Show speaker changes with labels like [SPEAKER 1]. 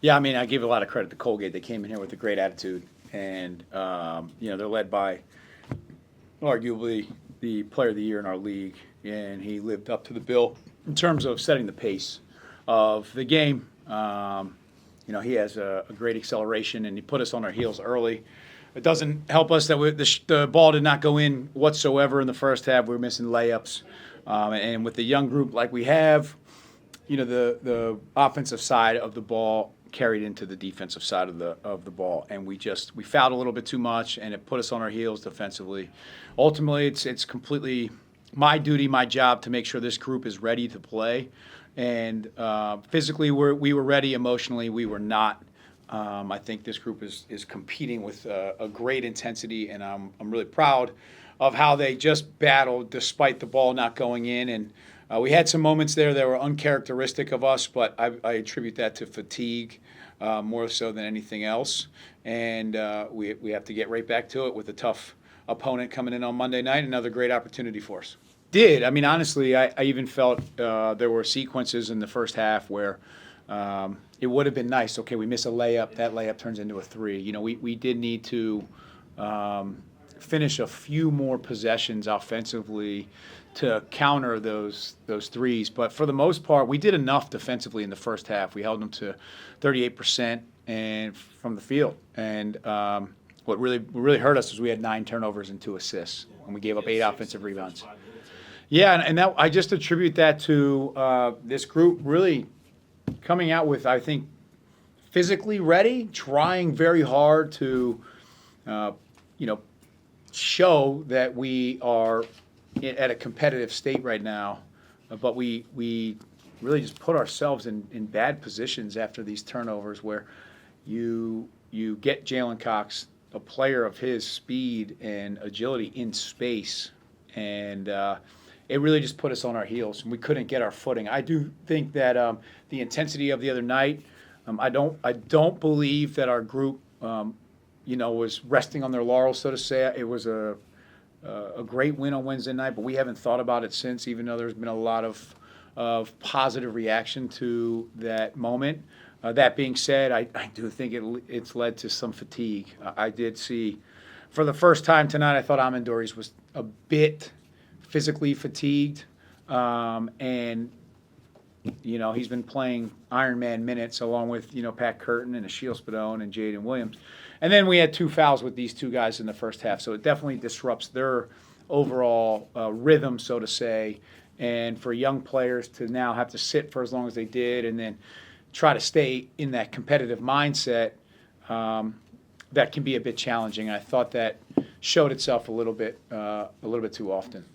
[SPEAKER 1] Yeah, I mean, I give a lot of credit to Colgate. They came in here with a great attitude, and they're led by arguably the player of the year in our league, and he lived up to the bill in terms of setting the pace of the game. He has a great acceleration, and he put us on our heels early. It doesn't help us that the ball did not go in whatsoever in the first half. We were missing layups, and with the young group like we have, the offensive side of the ball carried into the defensive side of the ball, and we fouled a little bit too much, and it put us on our heels defensively. Ultimately, it's completely my duty, my job to make sure this group is ready to play, and physically we were ready. Emotionally, we were not. I think this group is competing with a great intensity, and I'm really proud of how they just battled despite the ball not going in. And we had some moments there that were uncharacteristic of us, but I attribute that to fatigue more so than anything else. And we have to get right back to it with a tough opponent coming in on Monday night. Another great opportunity for us. I mean, honestly, I even felt there were sequences in the first half where it would have been nice. Okay, we miss a layup. That layup turns into a three. We did need to finish a few more possessions offensively to counter those threes. But for the most part, we did enough defensively in the first half. We held them to 38% and from the field. And what really hurt us was we had 9 turnovers and 2 assists, and we gave up 8 offensive rebounds. Yeah, and that I just attribute that to this group really coming out with, I think, physically ready, trying very hard to, show that we are at a competitive state right now, but we really just put ourselves in bad positions after these turnovers where you get Jalen Cox, a player of his speed and agility in space, and it really just put us on our heels, and we couldn't get our footing. I do think that the intensity of the other night, I don't believe that our group, was resting on their laurels, so to say. It was a great win on Wednesday night, but we haven't thought about it since, even though there's been a lot of positive reaction to that moment. That being said, I do think it's led to some fatigue. I did see, for the first time tonight, I thought Amendoris was a bit physically fatigued, and he's been playing Iron Man minutes along with Pat Curtin and Achille Spadone and Jaden Williams, and then we had 2 fouls with these 2 guys in the first half, so it definitely disrupts their overall rhythm, so to say. And for young players to now have to sit for as long as they did, and then try to stay in that competitive mindset, that can be a bit challenging. I thought that showed itself a little bit too often.